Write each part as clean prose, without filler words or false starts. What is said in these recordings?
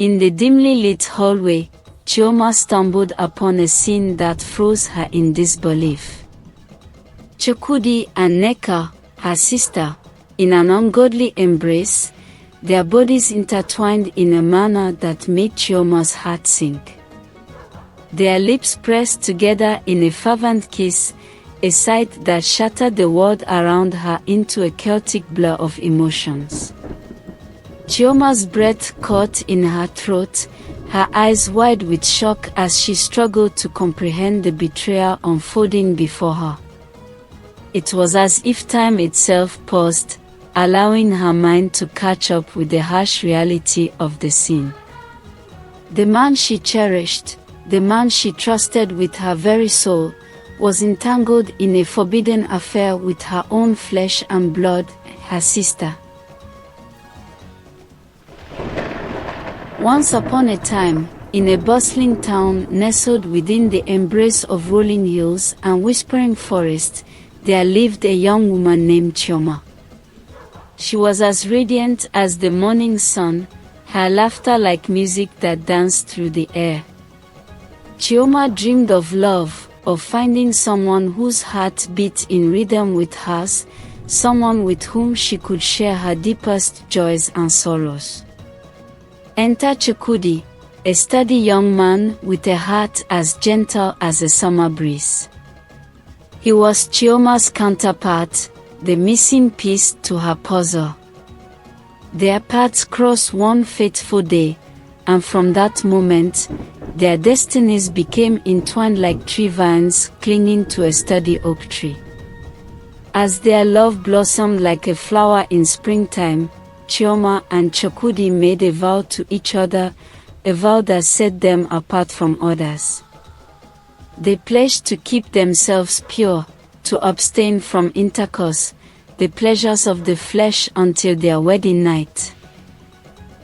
In the dimly lit hallway, Chioma stumbled upon a scene that froze her in disbelief. Chukwudi and Nneka, her sister, in an ungodly embrace, their bodies intertwined in a manner that made Chioma's heart sink. Their lips pressed together in a fervent kiss, a sight that shattered the world around her into a chaotic blur of emotions. Chioma's breath caught in her throat, her eyes wide with shock as she struggled to comprehend the betrayal unfolding before her. It was as if time itself paused, allowing her mind to catch up with the harsh reality of the scene. The man she cherished, the man she trusted with her very soul, was entangled in a forbidden affair with her own flesh and blood, her sister. Once upon a time, in a bustling town nestled within the embrace of rolling hills and whispering forests, there lived a young woman named Chioma. She was as radiant as the morning sun, her laughter like music that danced through the air. Chioma dreamed of love, of finding someone whose heart beat in rhythm with hers, someone with whom she could share her deepest joys and sorrows. Enter Chukwudi, a sturdy young man with a heart as gentle as a summer breeze. He was Chioma's counterpart, the missing piece to her puzzle. Their paths crossed one fateful day, and from that moment, their destinies became entwined like tree vines clinging to a sturdy oak tree. As their love blossomed like a flower in springtime, Chioma and Chukwudi made a vow to each other, a vow that set them apart from others. They pledged to keep themselves pure, to abstain from intercourse, the pleasures of the flesh until their wedding night.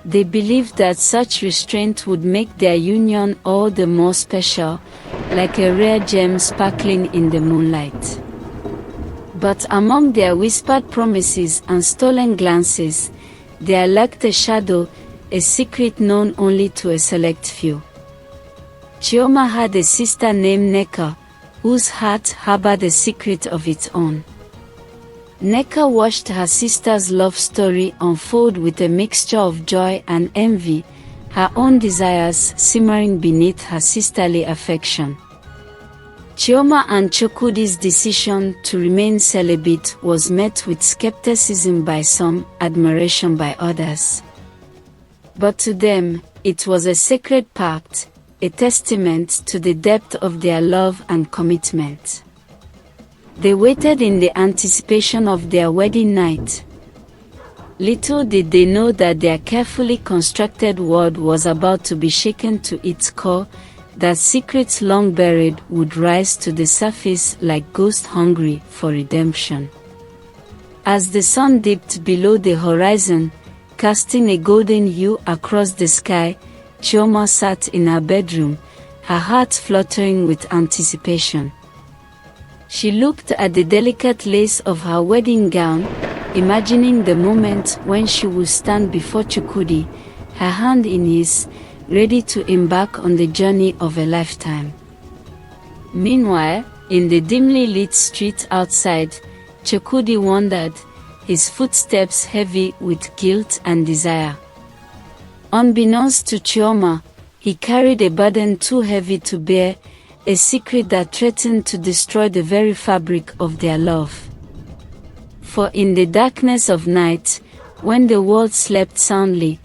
They believed that such restraint would make their union all the more special, like a rare gem sparkling in the moonlight. But among their whispered promises and stolen glances, there lurked a shadow, a secret known only to a select few. Chioma had a sister named Nneka, whose heart harbored a secret of its own. Nneka watched her sister's love story unfold with a mixture of joy and envy, her own desires simmering beneath her sisterly affection. Chioma and Chukwudi's decision to remain celibate was met with skepticism by some, admiration by others. But to them, it was a sacred pact, a testament to the depth of their love and commitment. They waited in the anticipation of their wedding night. Little did they know that their carefully constructed world was about to be shaken to its core, that secrets long buried would rise to the surface like ghosts hungry for redemption. As the sun dipped below the horizon, casting a golden hue across the sky, Chioma sat in her bedroom, her heart fluttering with anticipation. She looked at the delicate lace of her wedding gown, imagining the moment when she would stand before Chukwudi, her hand in his, ready to embark on the journey of a lifetime. Meanwhile, in the dimly lit street outside, Chukwudi wandered, his footsteps heavy with guilt and desire. Unbeknownst to Chioma, he carried a burden too heavy to bear, a secret that threatened to destroy the very fabric of their love. For in the darkness of night, when the world slept soundly,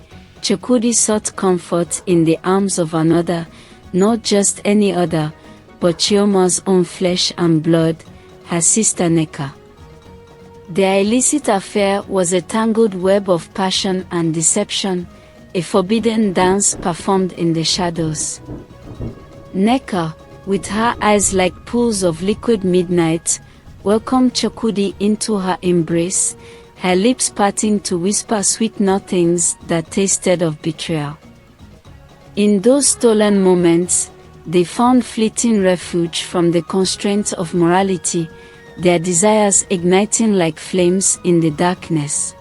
Chukwudi sought comfort in the arms of another, not just any other, but Chioma's own flesh and blood, her sister Nneka. Their illicit affair was a tangled web of passion and deception, a forbidden dance performed in the shadows. Nneka, with her eyes like pools of liquid midnight, welcomed Chukwudi into her embrace, her lips parting to whisper sweet nothings that tasted of betrayal. In those stolen moments, they found fleeting refuge from the constraints of morality, their desires igniting like flames in the darkness.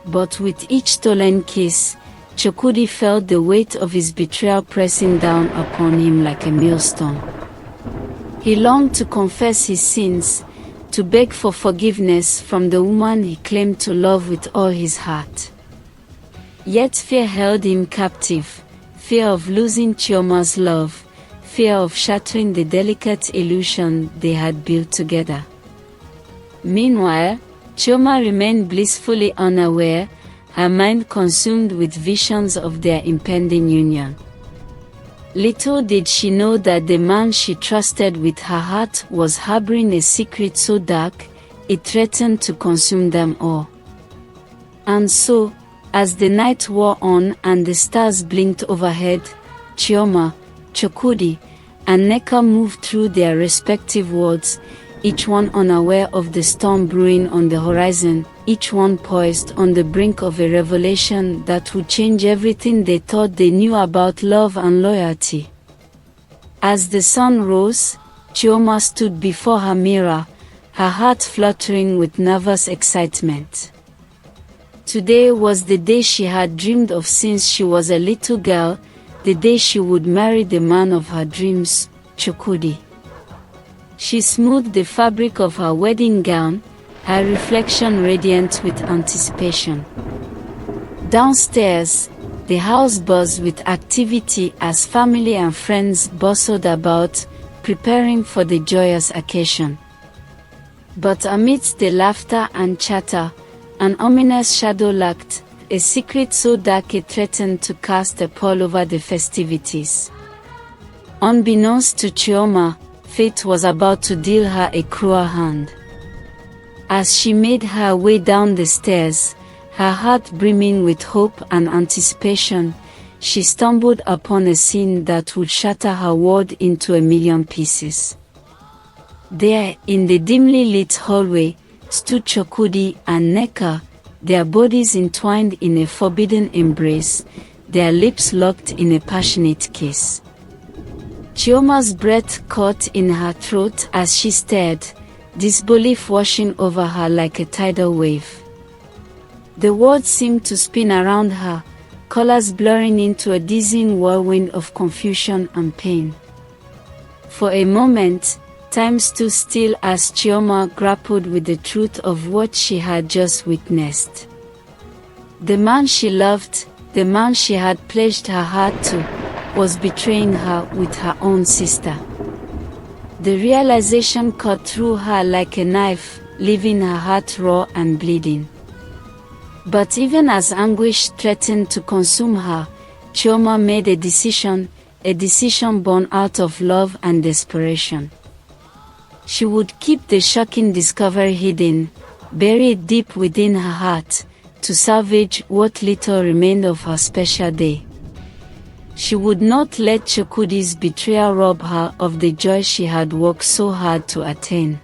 But with each stolen kiss, Chukwudi felt the weight of his betrayal pressing down upon him like a millstone. He longed to confess his sins, to beg for forgiveness from the woman he claimed to love with all his heart. Yet fear held him captive, fear of losing Chioma's love, fear of shattering the delicate illusion they had built together. Meanwhile, Chioma remained blissfully unaware, her mind consumed with visions of their impending union. Little did she know that the man she trusted with her heart was harboring a secret so dark, it threatened to consume them all. And so, as the night wore on and the stars blinked overhead, Chioma, Chukwudi, and Nneka moved through their respective worlds, each one unaware of the storm brewing on the horizon, each one poised on the brink of a revelation that would change everything they thought they knew about love and loyalty. As the sun rose, Chioma stood before her mirror, her heart fluttering with nervous excitement. Today was the day she had dreamed of since she was a little girl, the day she would marry the man of her dreams, Chukwudi. She smoothed the fabric of her wedding gown, her reflection radiant with anticipation. Downstairs, the house buzzed with activity as family and friends bustled about, preparing for the joyous occasion. But amidst the laughter and chatter, an ominous shadow lurked, a secret so dark it threatened to cast a pall over the festivities. Unbeknownst to Chioma, fate was about to deal her a cruel hand. As she made her way down the stairs, her heart brimming with hope and anticipation, she stumbled upon a scene that would shatter her world into a million pieces. There, in the dimly lit hallway, stood Chukwudi and Nneka, their bodies entwined in a forbidden embrace, their lips locked in a passionate kiss. Chioma's breath caught in her throat as she stared, disbelief washing over her like a tidal wave. The world seemed to spin around her, colors blurring into a dizzying whirlwind of confusion and pain. For a moment, time stood still as Chioma grappled with the truth of what she had just witnessed. The man she loved, the man she had pledged her heart to, was betraying her with her own sister. The realization cut through her like a knife, leaving her heart raw and bleeding. But even as anguish threatened to consume her, Chioma made a decision born out of love and desperation. She would keep the shocking discovery hidden, buried deep within her heart, to salvage what little remained of her special day. She would not let Chukwudi's betrayal rob her of the joy she had worked so hard to attain.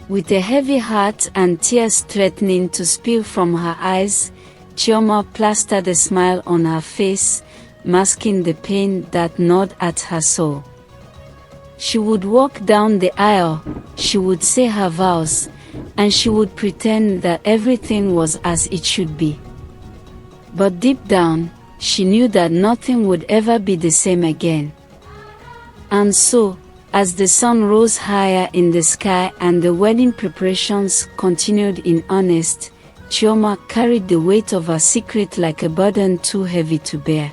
With a heavy heart and tears threatening to spill from her eyes, Chioma plastered a smile on her face, masking the pain that gnawed at her soul. She would walk down the aisle, she would say her vows, and she would pretend that everything was as it should be. But deep down, she knew that nothing would ever be the same again. And so, as the sun rose higher in the sky and the wedding preparations continued in earnest, Chioma carried the weight of her secret like a burden too heavy to bear.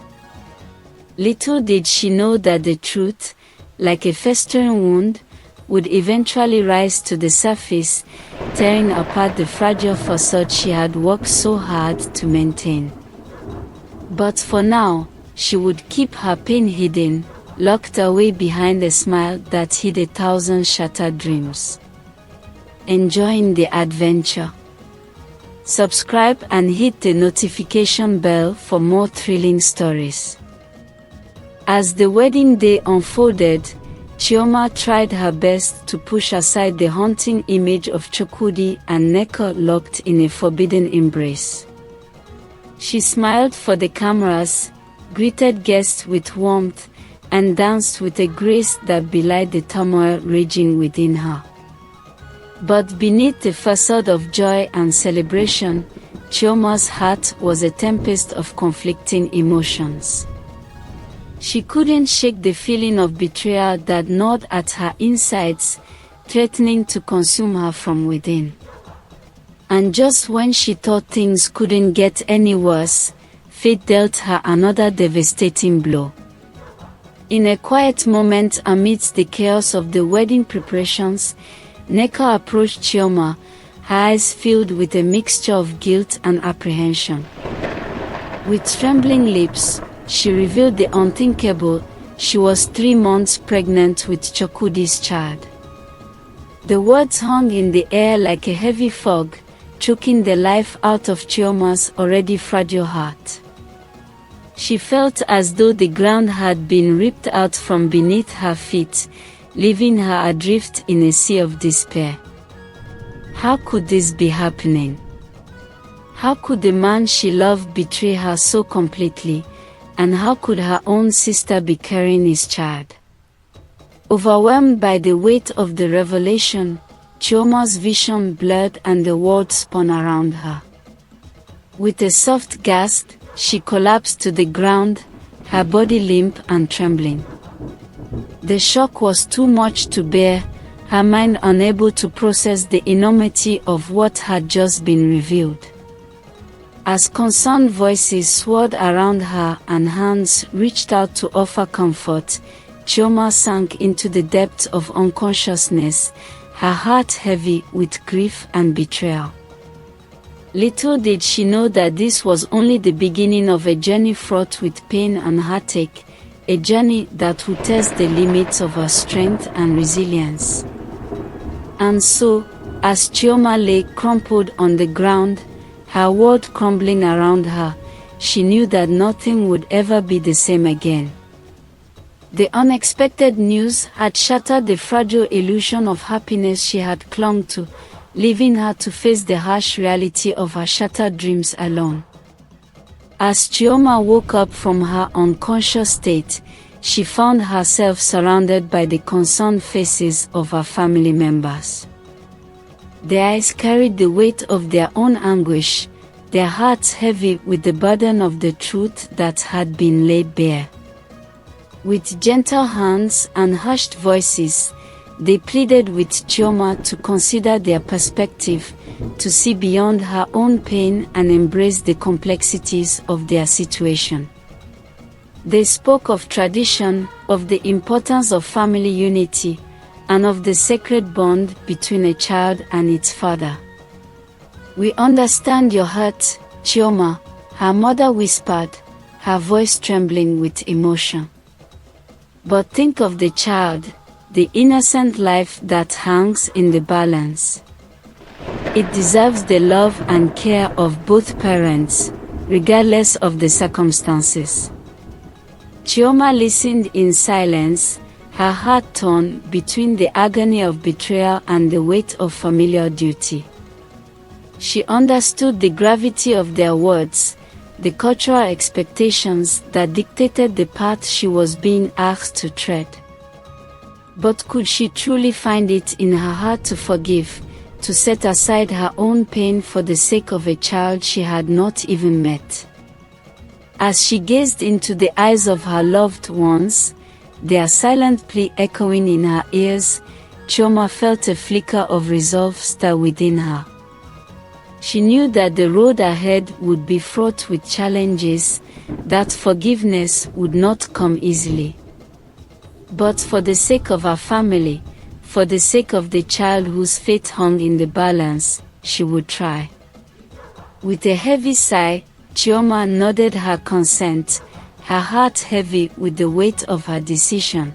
Little did she know that the truth, like a festering wound, would eventually rise to the surface, tearing apart the fragile facade she had worked so hard to maintain. But for now, she would keep her pain hidden, locked away behind a smile that hid 1,000 shattered dreams. Enjoying the adventure? Subscribe and hit the notification bell for more thrilling stories. As the wedding day unfolded, Chioma tried her best to push aside the haunting image of Chukwudi and Nneka locked in a forbidden embrace. She smiled for the cameras, greeted guests with warmth, and danced with a grace that belied the turmoil raging within her. But beneath the facade of joy and celebration, Chioma's heart was a tempest of conflicting emotions. She couldn't shake the feeling of betrayal that gnawed at her insides, threatening to consume her from within. And just when she thought things couldn't get any worse, fate dealt her another devastating blow. In a quiet moment amidst the chaos of the wedding preparations, Neko approached Chioma, her eyes filled with a mixture of guilt and apprehension. With trembling lips, she revealed the unthinkable: she was 3 months pregnant with Chukwudi's child. The words hung in the air like a heavy fog, choking the life out of Chioma's already fragile heart. She felt as though the ground had been ripped out from beneath her feet, leaving her adrift in a sea of despair. How could this be happening? How could the man she loved betray her so completely, and how could her own sister be carrying his child? Overwhelmed by the weight of the revelation, Chioma's vision blurred and the world spun around her. With a soft gasp, she collapsed to the ground, her body limp and trembling. The shock was too much to bear, her mind unable to process the enormity of what had just been revealed. As concerned voices swirled around her and hands reached out to offer comfort, Chioma sank into the depths of unconsciousness, her heart heavy with grief and betrayal. Little did she know that this was only the beginning of a journey fraught with pain and heartache, a journey that would test the limits of her strength and resilience. And so, as Chioma lay crumpled on the ground, her world crumbling around her, she knew that nothing would ever be the same again. The unexpected news had shattered the fragile illusion of happiness she had clung to, leaving her to face the harsh reality of her shattered dreams alone. As Chioma woke up from her unconscious state, she found herself surrounded by the concerned faces of her family members. Their eyes carried the weight of their own anguish, their hearts heavy with the burden of the truth that had been laid bare. With gentle hands and hushed voices, they pleaded with Chioma to consider their perspective, to see beyond her own pain and embrace the complexities of their situation. They spoke of tradition, of the importance of family unity, and of the sacred bond between a child and its father. "We understand your hurt, Chioma," her mother whispered, her voice trembling with emotion. "But think of the child, the innocent life that hangs in the balance. It deserves the love and care of both parents, regardless of the circumstances." Chioma listened in silence, her heart torn between the agony of betrayal and the weight of familial duty. She understood the gravity of their words, the cultural expectations that dictated the path she was being asked to tread. But could she truly find it in her heart to forgive, to set aside her own pain for the sake of a child she had not even met? As she gazed into the eyes of her loved ones, their silent plea echoing in her ears, Chioma felt a flicker of resolve stir within her. She knew that the road ahead would be fraught with challenges, that forgiveness would not come easily. But for the sake of her family, for the sake of the child whose fate hung in the balance, she would try. With a heavy sigh, Chioma nodded her consent, her heart heavy with the weight of her decision.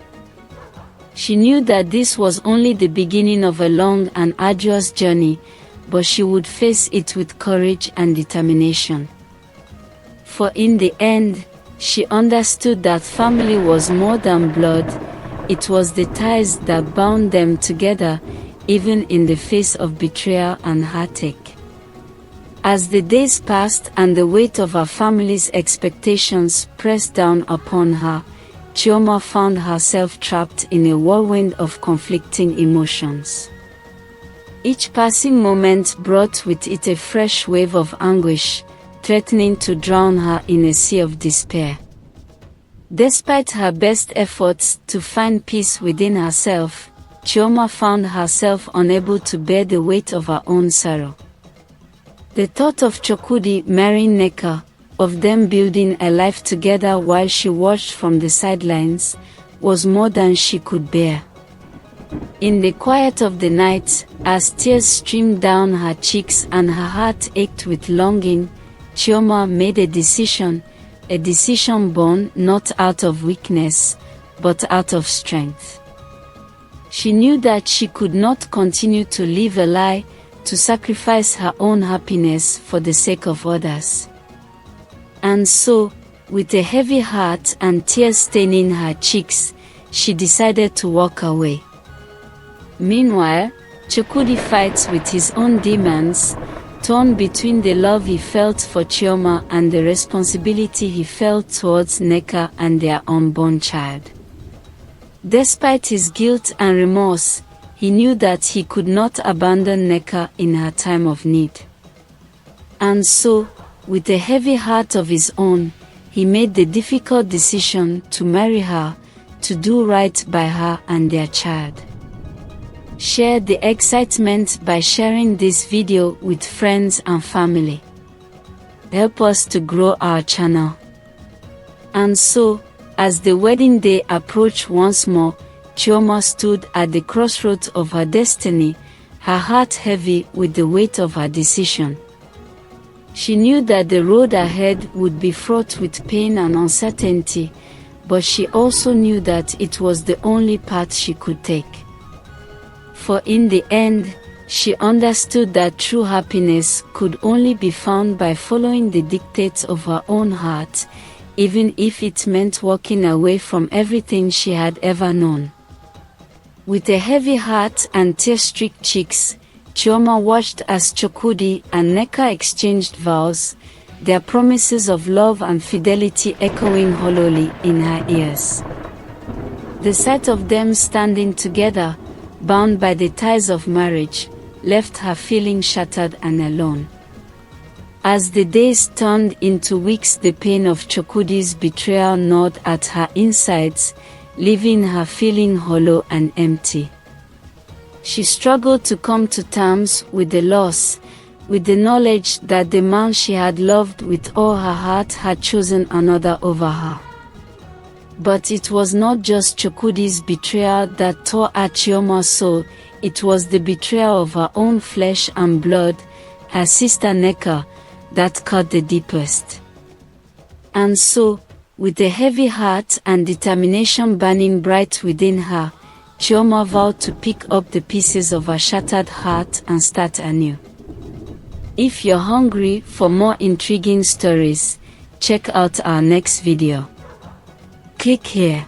She knew that this was only the beginning of a long and arduous journey, but she would face it with courage and determination. For in the end, she understood that family was more than blood, it was the ties that bound them together, even in the face of betrayal and heartache. As the days passed and the weight of her family's expectations pressed down upon her, Chioma found herself trapped in a whirlwind of conflicting emotions. Each passing moment brought with it a fresh wave of anguish, threatening to drown her in a sea of despair. Despite her best efforts to find peace within herself, Chioma found herself unable to bear the weight of her own sorrow. The thought of Chukwudi marrying Nneka, of them building a life together while she watched from the sidelines, was more than she could bear. In the quiet of the night, as tears streamed down her cheeks and her heart ached with longing, Chioma made a decision born not out of weakness, but out of strength. She knew that she could not continue to live a lie, to sacrifice her own happiness for the sake of others. And so, with a heavy heart and tears staining her cheeks, she decided to walk away. Meanwhile, Chukwudi fights with his own demons, torn between the love he felt for Chioma and the responsibility he felt towards Nneka and their unborn child. Despite his guilt and remorse, he knew that he could not abandon Nneka in her time of need. And so, with a heavy heart of his own, he made the difficult decision to marry her, to do right by her and their child. Share the excitement by sharing this video with friends and family. Help us to grow our channel. And so, as the wedding day approached once more, Chioma stood at the crossroads of her destiny, her heart heavy with the weight of her decision. She knew that the road ahead would be fraught with pain and uncertainty, but she also knew that it was the only path she could take. For in the end, she understood that true happiness could only be found by following the dictates of her own heart, even if it meant walking away from everything she had ever known. With a heavy heart and tear-streaked cheeks, Chioma watched as Chukwudi and Nneka exchanged vows, their promises of love and fidelity echoing hollowly in her ears. The sight of them standing together, bound by the ties of marriage, left her feeling shattered and alone. As the days turned into weeks, the pain of Chukwudi's betrayal gnawed at her insides, leaving her feeling hollow and empty. She struggled to come to terms with the loss, with the knowledge that the man she had loved with all her heart had chosen another over her. But it was not just Chukwudi's betrayal that tore at Chioma's soul, it was the betrayal of her own flesh and blood, her sister Nneka, that cut the deepest. And so, with a heavy heart and determination burning bright within her, Chioma vowed to pick up the pieces of her shattered heart and start anew. If you're hungry for more intriguing stories, check out our next video. Click here.